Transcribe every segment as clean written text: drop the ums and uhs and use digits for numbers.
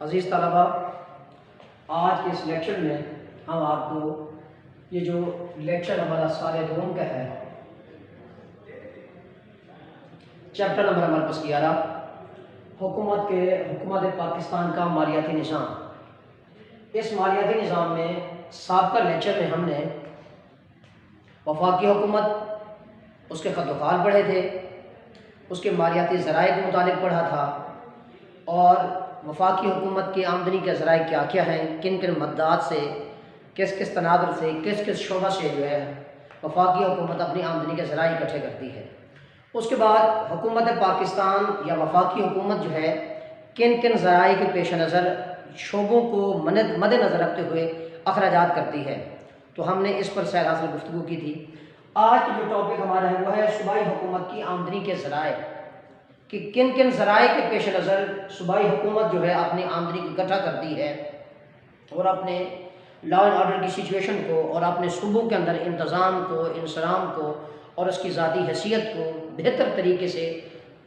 عزیز طلبہ، آج کے اس لیکچر میں ہم آپ کو یہ جو لیکچر ہمارا سال دوم کا ہے، چیپٹر نمبر ہمارے پاس 11 حکومت پاکستان کا مالیاتی نظام۔ اس مالیاتی نظام میں سابقہ لیکچر میں ہم نے وفاقی حکومت، اس کے خط و خال پڑھے تھے، اس کے مالیاتی ذرائع کے متعلق پڑھا تھا، اور وفاقی حکومت کی آمدنی کے ذرائع کیا کیا ہیں، کن کن مدات سے، کس کس تناظر سے، کس کس شعبہ سے جو ہے وفاقی حکومت اپنی آمدنی کے ذرائع اکٹھے کرتی ہے۔ اس کے بعد حکومت پاکستان یا وفاقی حکومت جو ہے کن کن ذرائع کے پیش نظر شعبوں کو مد نظر رکھتے ہوئے اخراجات کرتی ہے، تو ہم نے اس پر سیر حاصل گفتگو کی تھی۔ آج کی جو ٹاپک ہمارا ہے وہ ہے صوبائی حکومت کی آمدنی کے ذرائع، کہ کن کن ذرائع کے پیش نظر صوبائی حکومت جو ہے اپنی آمدنی کو اکٹھا کرتی ہے اور اپنے لا اینڈ آرڈر کی سچویشن کو اور اپنے صوبوں کے اندر انتظام کو، انصرام کو اور اس کی ذاتی حیثیت کو بہتر طریقے سے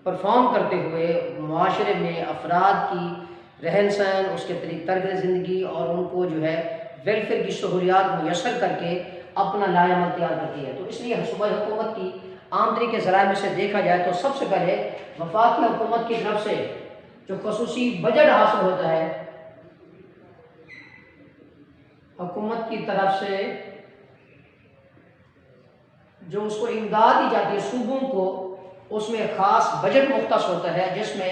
پرفارم کرتے ہوئے معاشرے میں افراد کی رہن سہن، اس کے طرز زندگی اور ان کو جو ہے ویلفیئر کی سہولیات میسر کر کے اپنا لائحہ عمل تیار کرتی ہے۔ تو اس لیے صوبائی حکومت کی آمدنی کے ذرائع میں سے دیکھا جائے تو سب سے پہلے وفاقی حکومت کی طرف سے جو خصوصی بجٹ حاصل ہوتا ہے، حکومت کی طرف سے جو اس کو امداد دی جاتی ہے صوبوں کو، اس میں خاص بجٹ مختص ہوتا ہے جس میں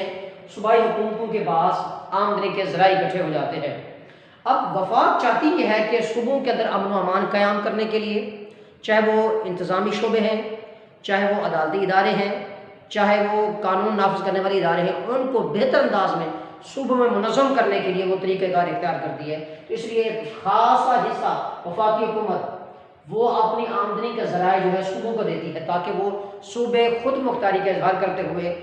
صوبائی حکومتوں کے پاس آمدنی کے ذرائع اکٹھے ہو جاتے ہیں۔ اب وفاق چاہتی یہ ہے کہ صوبوں کے اندر امن و امان قیام کرنے کے لیے، چاہے وہ انتظامی شعبے ہیں، چاہے وہ عدالتی ادارے ہیں، چاہے وہ قانون نافذ کرنے والے ادارے ہیں، ان کو بہتر انداز میں صوبوں میں منظم کرنے کے لیے وہ طریقہ کار اختیار کرتی ہے۔ تو اس لیے خاصا حصہ وفاقی حکومت وہ اپنی آمدنی کے ذرائع جو ہے صوبوں کو دیتی ہے، تاکہ وہ صوبے خود مختاری کا اظہار کرتے ہوئے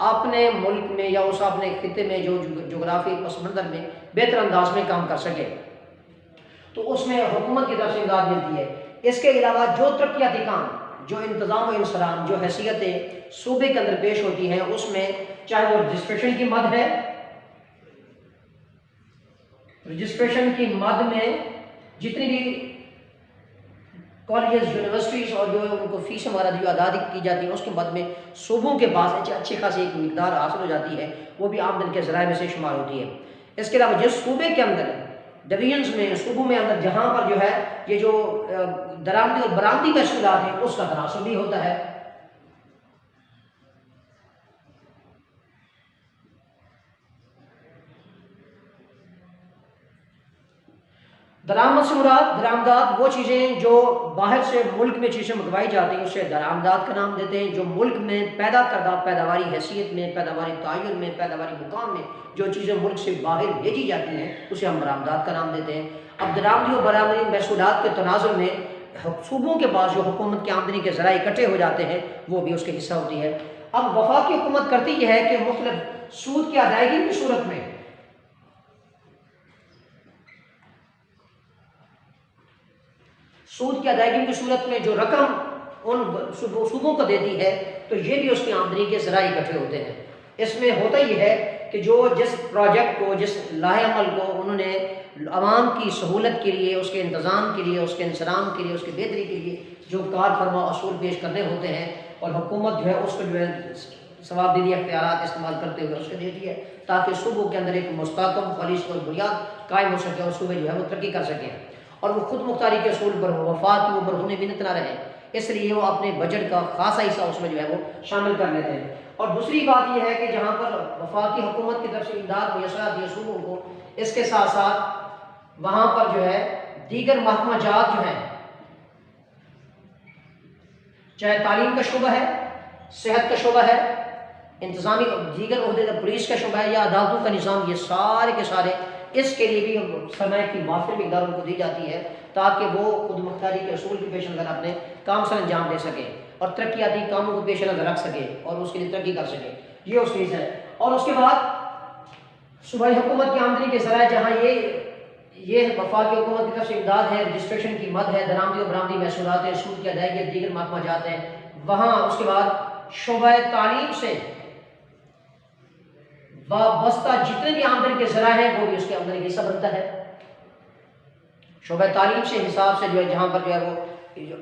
اپنے ملک میں یا اس اپنے خطے میں جو جغرافی پس منظر میں بہتر انداز میں کام کر سکے، تو اس میں حکومت کی طرف سے امداد ملتی ہے۔ اس کے علاوہ جو ترقیاتی کام، جو انتظام و انصرام، جو حیثیتیں صوبے کے اندر پیش ہوتی ہیں، اس میں چاہے وہ رجسٹریشن کی مد ہے، رجسٹریشن کی مد میں جتنی بھی کالجز، یونیورسٹیز اور جو ان کو فیس ہمارا جو ادا کی جاتی ہے، اس کے بعد میں صوبوں کے پاس اچھی خاصی ایک مقدار حاصل ہو جاتی ہے، وہ بھی آمدن کے ذرائع میں سے شمار ہوتی ہے۔ اس کے علاوہ جس صوبے کے اندر ڈویژنز میں، صوبوں میں اندر جہاں پر جو ہے یہ جو درآمدی اور برآمدی محصولات ہیں، اس کا تناسب بھی ہوتا ہے۔ درآمد سے مراد درآمدات وہ چیزیں جو باہر سے ملک میں چیزیں منگوائی جاتی ہیں، اسے درآمدات کا نام دیتے ہیں۔ جو ملک میں پیدا کردہ پیداواری حیثیت میں، پیداواری تعین میں، پیداواری مقام میں جو چیزیں ملک سے باہر بھیجی جاتی ہیں، اسے ہم برآمدات کا نام دیتے ہیں۔ اب درآمدی و برآمدی محصولات کے تناظر میں صوبوں کے پاس جو حکومت کی آمدنی کے ذرائع اکٹھے ہو جاتے ہیں، وہ بھی اس کے حصہ ہوتی ہے۔ اب وفاقی حکومت کرتی یہ ہے کہ مختلف سود کی ادائیگی کی صورت میں کی صورت میں جو رقم ان صوبوں کو دیتی ہے، تو یہ بھی اس کی آمدنی کے ذرائع اکٹھے ہوتے ہیں۔ اس میں ہوتا یہ ہے کہ جو جس پروجیکٹ کو، جس لائحہ عمل کو انہوں نے عوام کی سہولت کے لیے، اس کے انتظام کے لیے، اس کے انصرام کے لیے، اس کی بہتری کے لیے جو کار فرما اصول پیش کرنے ہوتے ہیں، اور حکومت جو ہے اس کو جو ہے ثواب دیدی اختیارات استعمال کرتے ہوئے اس کو دیتی ہے، تاکہ صوبوں کے اندر ایک مستحکم خالص اور بنیاد قائم ہو سکے اور صوبے جو ہے وہ ترقی کر سکیں، اور وہ خود مختاری کے اصول پر ہو، وفاق کی وہ برہنِ بنت نہ رہے۔ اس لیے وہ اپنے بجٹ کا خاصا حصہ اس میں جو ہے وہ شامل کر لیتے ہیں۔ اور دوسری بات یہ ہے کہ جہاں پر وفاقی حکومت کی طرف سے امداد میسر آتی ہے صوبوں کو، اس کے ساتھ ساتھ وہاں پر جو ہے دیگر محکمہ جات جو ہیں، چاہے تعلیم کا شعبہ ہے، صحت کا شعبہ ہے، انتظامی دیگر عہدے پولیس کا شعبہ ہے یا عدالتوں کا نظام، یہ سارے کے سارے اس کے لیے بھی سرمایہ کی معافر مقدار ان کو دی جاتی ہے، تاکہ وہ خود مختاری کے اصول کے پیش نظر اپنے کام سر انجام دے سکے اور ترقیاتی کاموں کو پیش نظر رکھ سکے اور اس کے لیے ترقی کر سکے۔ یہ اس چیز ہے۔ اور اس کے بعد صوبائی حکومت کی آمدنی کے ذرائع، جہاں یہ وفاقی حکومت کی طرف سے امداد ہے، رجسٹریشن کی مد ہے، درآمدی و برآمدی محصولات ہے، سود کی ادائیگی، دیگر محکمہ جات ہیں، وہاں اس کے بعد شعبہ تعلیم سے وابستہ جتنے بھی آمدنی کے ذرائع ہیں وہ بھی اس کے آمدنی کا حصہ بنتا ہے۔ شعبہ تعلیم سے حساب سے جو ہے جہاں پر جو ہے وہ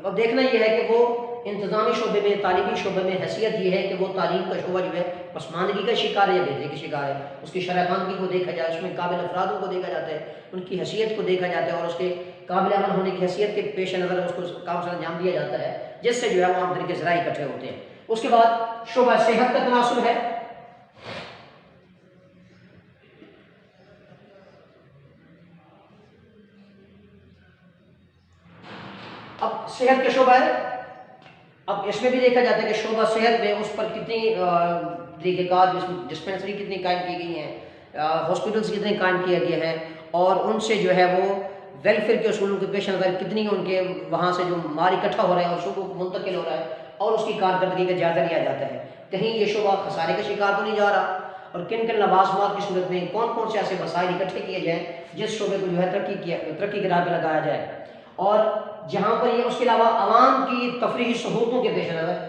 اب دیکھنا یہ ہے کہ وہ انتظامی شعبے میں، تعلیمی شعبے میں حیثیت یہ ہے کہ وہ تعلیم کا شعبہ جو ہے پسماندگی کا شکار ہے یا بہتری کا شکار ہے، اس کی شرح خواندگی کو دیکھا جائے، اس میں قابل افرادوں کو دیکھا جاتا ہے، ان کی حیثیت کو دیکھا جاتا ہے اور اس کے قابل عمل ہونے کی حیثیت کے پیش نظر اس کو کام سے انجام دیا جاتا ہے، جس سے جو ہے وہ آمدنی کے ذرائع اکٹھے ہوتے ہیں۔ اس کے بعد شعبہ صحت کا تناسب ہے۔ اب صحت کا شعبہ ہے، اب اس میں بھی دیکھا جاتا ہے کہ شعبہ صحت میں اس پر کتنی طریقہ کار، ڈسپینسری کتنی قائم کی گئی ہیں، ہاسپٹلس کتنے قائم کیا گیا ہے، اور ان سے جو ہے وہ ویلفیئر کے اصولوں کے پیش نظر کتنی ان کے وہاں سے جو مال اکٹھا ہو رہا ہے اور شعبوں کو منتقل ہو رہا ہے اور اس کی کارکردگی کا جائزہ لیا جاتا ہے، کہیں یہ شعبہ خسارے کا شکار تو نہیں جا رہا، اور کن کن لوازمات کی صورت میں کون کون سے ایسے وسائل اکٹھے کیے جائیں جس شعبے کو جو ہے ترقی کی راہ پہ لگایا جائے، اور جہاں پر یہ اس کے علاوہ عوام کی تفریحی سہولتوں کے پیش نظر۔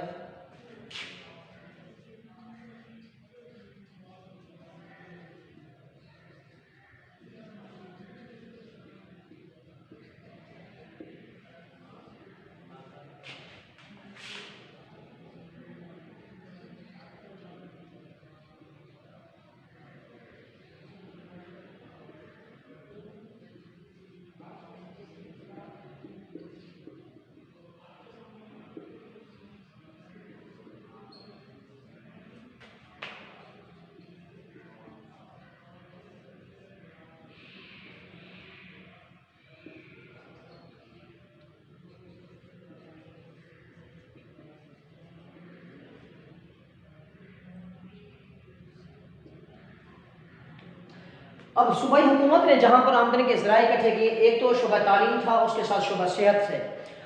اب صوبائی حکومت نے جہاں پر آمدنی کے ذرائع اکٹھے کیے، ایک تو شعبہ تعلیم تھا، اس کے ساتھ شعبہ صحت سے۔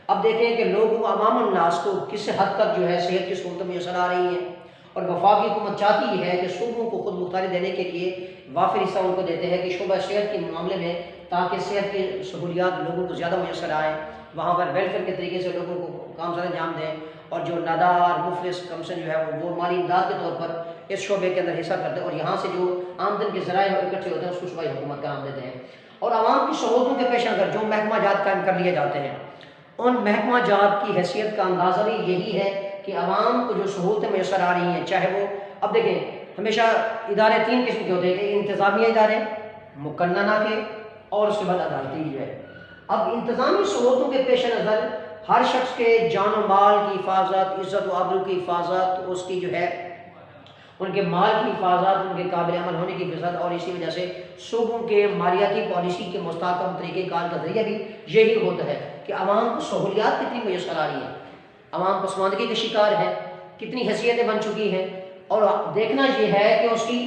اب دیکھیں کہ لوگوں عوام الناس کو کس حد تک جو ہے صحت کی سہولتیں میسر آ رہی ہیں، اور وفاقی حکومت چاہتی ہے کہ صوبوں کو خود مختاری دینے کے لیے وافر حصہ ان کو دیتے ہیں کہ شعبہ صحت کے معاملے میں، تاکہ صحت کی سہولیات لوگوں کو زیادہ میسر آئیں، وہاں پر ویلفیئر کے طریقے سے لوگوں کو کام سر انجام دیں، اور جو نادار مفلس کمسن جو ہے وہ مالی امداد کے طور پر اس شعبے کے اندر حصہ کرتے ہیں، اور یہاں سے جو آمدن کے ذرائع اکٹھے ہوتے ہیں اس کو صوبائی حکومت کا نام دیتے ہیں۔ اور عوام کی سہولتوں کے پیش نظر جو محکمہ جات قائم کر لیے جاتے ہیں، ان محکمہ جات کی حیثیت کا اندازہ بھی یہی ہے کہ عوام کو جو سہولتیں میسر آ رہی ہیں، چاہے وہ اب دیکھیں ہمیشہ ادارے تین قسم کے ہوتے ہیں، کہ انتظامیہ ادارے، مقننہ کے، اور اس کے بعد عدالتی جو ہے۔ اب انتظامی سہولتوں کے پیش نظر ہر شخص کے جان و مال کی حفاظت، عزت و آبرو کی حفاظت، اس کی جو ہے ان کے مال کی حفاظت، ان کے قابل عمل ہونے کی حفاظت، اور اسی وجہ سے صوبوں کے مالیاتی پالیسی کے مستحکم طریقہ کار کا ذریعہ بھی یہی ہوتا ہے کہ عوام کو سہولیات کتنی میسر آ رہی ہیں، عوام پسماندگی کے شکار ہے، کتنی حیثیتیں بن چکی ہیں، اور دیکھنا یہ ہے کہ اس کی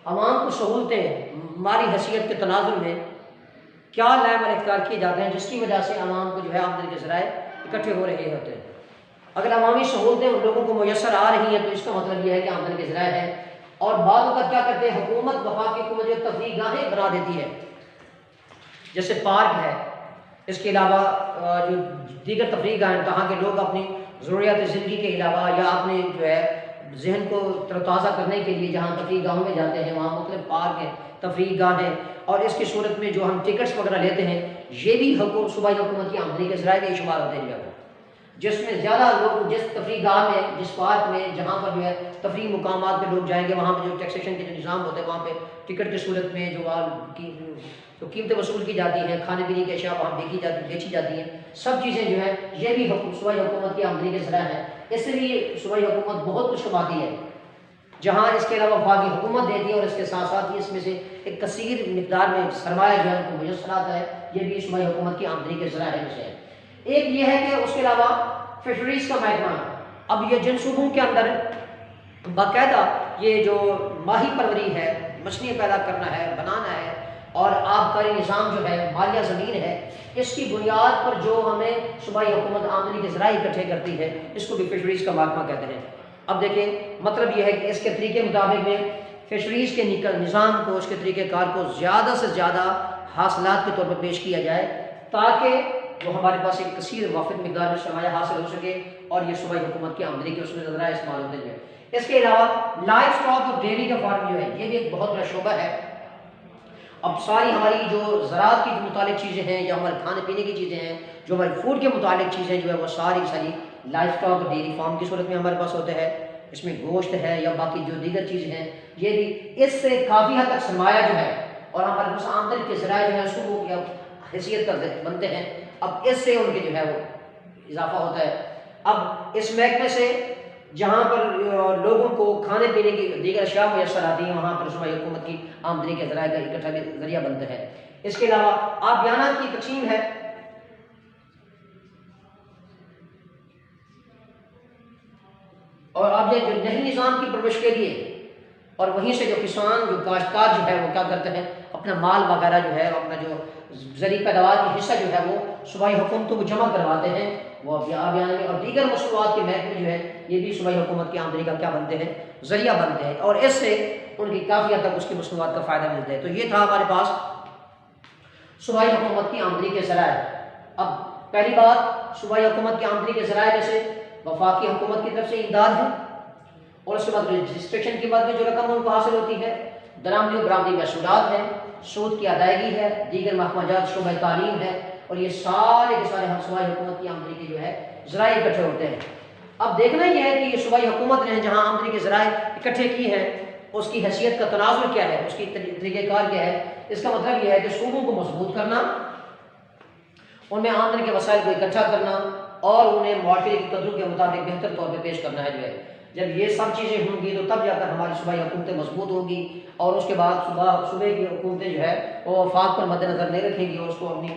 عوام کو سہولتیں مالی حیثیت کے تناظر میں کیا لائحہ اختیار کیے جاتے ہیں، جس کی وجہ سے عوام کو جو ہے آمدنی کے ذرائع اکٹھے ہو رہے ہوتے ہیں۔ اگر عوامی سہولتیں ان لوگوں کو میسر آ رہی ہیں تو اس کا مطلب یہ ہے کہ آمدنی کے ذرائع ہیں، اور بعض وقت کیا کرتے ہیں حکومت، وفاقی حکومت جو تفریح گاہیں بنا دیتی ہے، جیسے پارک ہے، اس کے علاوہ جو دیگر تفریح گاہیں جہاں کے لوگ اپنی ضروریات زندگی کے علاوہ یا اپنے جو ہے ذہن کو تر و تازہ کرنے کے لیے جہاں تفریح گاہوں میں جاتے ہیں، وہاں مختلف پارک ہیں، تفریح گاہ ہیں، اور اس کی صورت میں جو ہم ٹکٹس وغیرہ لیتے ہیں، یہ بھی صوبائی حکومت کی آمدنی کے ذرائع میں شمار ہوتے ہیں، جس میں زیادہ لوگ جس تفریح گاہ میں، جس پارک میں جہاں پر جو ہے تفریح مقامات پہ لوگ جائیں گے، وہاں پہ جو ٹیکسیشن کے جو نظام ہوتے ہیں، وہاں پہ ٹکٹ کی صورت میں جو قیمتیں وصول کی جاتی ہیں، کھانے پینے کی اشیاء وہاں بیچی جاتی ہیں، سب چیزیں جو ہیں یہ بھی صوبائی حکومت کی آمدنی کے ذرائع ہیں۔ اس لیے صوبائی حکومت بہت کچھ کماتی ہے، جہاں اس کے علاوہ وفاقی حکومت دیتی ہے، اور اس کے ساتھ ساتھ ہی اس میں سے ایک کثیر مقدار میں سرمایہ جو ہے ان کو میسر آتا ہے، یہ بھی صوبائی حکومت کی آمدنی کے ذرائع میں سے ہے۔ ایک یہ ہے کہ اس کے علاوہ فشریز کا محکمہ، اب یہ جن صوبوں کے اندر باقاعدہ یہ جو ماہی پروری ہے، مچھلیاں پیدا کرنا ہے، بنانا ہے، اور آبکاری نظام جو ہے، مالیہ زمین ہے، اس کی بنیاد پر جو ہمیں صوبائی حکومت آمدنی کے ذرائع اکٹھے کرتی ہے، اس کو بھی فشریز کا محکمہ کہتے ہیں۔ اب دیکھیں مطلب یہ ہے کہ اس کے طریقے مطابق میں فشریز کے نظام کو، اس کے طریقہ کار کو زیادہ سے زیادہ حاصلات کے طور پر پیش کیا جائے، تاکہ وہ ہمارے پاس ایک کثیر وافر مقدار میں سرمایہ حاصل ہو سکے، اور یہ صوبائی حکومت کی آمدنی کے اس میں ذرائع استعمال ہوتے ہیں۔ اس کے علاوہ لائف اسٹاک اور ڈیری کا فارم جو ہے یہ بھی ایک بہت بڑا شعبہ ہے۔ اب ساری ہماری جو زراعت کی متعلق چیزیں ہیں یا ہمارے کھانے پینے کی چیزیں ہیں، جو ہماری فوڈ کے متعلق چیزیں جو ہے وہ ساری لائف اسٹاک اور ڈیری فارم کی صورت میں ہمارے پاس ہوتے ہیں۔ اس میں گوشت ہے یا باقی جو دیگر چیزیں ہیں، یہ بھی اس سے کافی حد تک سرمایہ جو ہے اور ہمارے پاس آمدنی کے ذرائع جو ہے اس کو وہ حیثیت کا بنتے ہیں۔ اب اس سے ان کے جو ہے وہ اضافہ ہوتا ہے۔ اب اس محکمے سے جہاں پر لوگوں کو کھانے پینے کی دیگر اشیاء میسر آتی ہیں، وہاں پر صوبائی حکومت کی آمدنی کے ذرائع کا اکٹھا ذریعہ بنتا ہے۔ اس کے علاوہ آبیانات کی تقسیم ہے۔ اور اب یہ جو نہری نظام کی پرورش کے لیے اور وہیں سے جو کسان جو کاشتکار جو ہے وہ کیا کرتے ہیں، اپنا مال وغیرہ جو ہے اپنا جو زرعی پیداوار کی حصہ جو ہے وہ صوبائی حکومتوں کو جمع کرواتے ہیں، وہ آبیان میں اور دیگر مصنوعات کے محکمے جو ہے یہ بھی صوبائی حکومت کی آمدنی کا کیا بنتے ہیں، ذریعہ بنتے ہیں، اور اس سے ان کی کافی حد تک اس کی مصنوعات کا فائدہ ملتا ہے۔ تو یہ تھا ہمارے پاس صوبائی حکومت کی آمدنی کے ذرائع۔ اب پہلی بات، صوبائی حکومت کی آمدنی کے ذرائع میں سے وفاقی حکومت کی طرف سے امداد ہے، اور اس کے بعد رجسٹریشن کی بعد میں جو رقم ان کو حاصل ہوتی ہے، درآمدی و برآمدی محصولات ہیں، سود کی ادائیگی ہے، دیگر محکمہ جات شعبہ تعلیم ہے، اور یہ سارے کے سارے صوبائی حکومت کی آمدنی کے جو ہے ذرائع اکٹھے ہوتے ہیں۔ اب دیکھنا یہ ہے کہ یہ صوبائی حکومت نے جہاں آمدنی کے ذرائع اکٹھے کی ہیں اس کی حیثیت کا تناظر کیا ہے، اس کی طریقہ کار کیا ہے۔ اس کا مطلب یہ ہے کہ صوبوں کو مضبوط کرنا، ان میں آمدنی کے وسائل کو اکٹھا کرنا اور انہیں معاشرے کی قدروں کے مطابق بہتر طور پہ پیش کرنا ہے جو ہے۔ جب یہ سب چیزیں ہوں گی تو تب جا کر ہماری صوبائی حکومتیں مضبوط ہوں گی، اور اس کے بعد صوبے کی حکومتیں جو ہے وہ وفاق پر مد نظر نہیں رکھیں گی، اور اس کو اپنی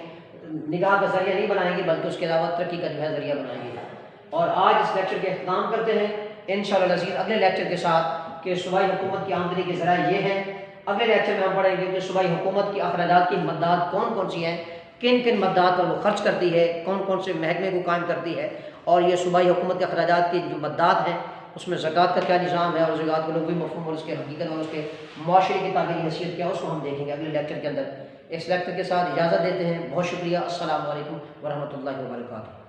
نگاہ کا ذریعہ نہیں بنائیں گی، بلکہ اس کے علاوہ ترقی کا جو ہے ذریعہ بنائیں گے۔ اور آج اس لیکچر کے اختتام کرتے ہیں انشاءاللہ العزیز اگلے لیکچر کے ساتھ کہ صوبائی حکومت کی آمدنی کے ذرائع یہ ہیں۔ اگلے لیکچر میں ہم پڑھیں گے کہ صوبائی حکومت کی اخراجات کی مدات کون کون سی ہیں، کن کن مدات پر وہ خرچ کرتی ہے، کون کون سے محکمے کو قائم کرتی ہے، اور یہ صوبائی حکومت کے اخراجات کی جو مدات ہیں اس میں زکوٰۃ کا کیا نظام ہے، اور زکوٰۃ کا لغوی مفہوم اور اس کے حقیقت اور اس کے معاشرے کی تعمیری حیثیت کیا، اس کو ہم دیکھیں گے اگلے لیکچر کے اندر۔ اس لیکچر کے ساتھ اجازت دیتے ہیں، بہت شکریہ، السلام علیکم ورحمۃ اللہ وبرکاتہ۔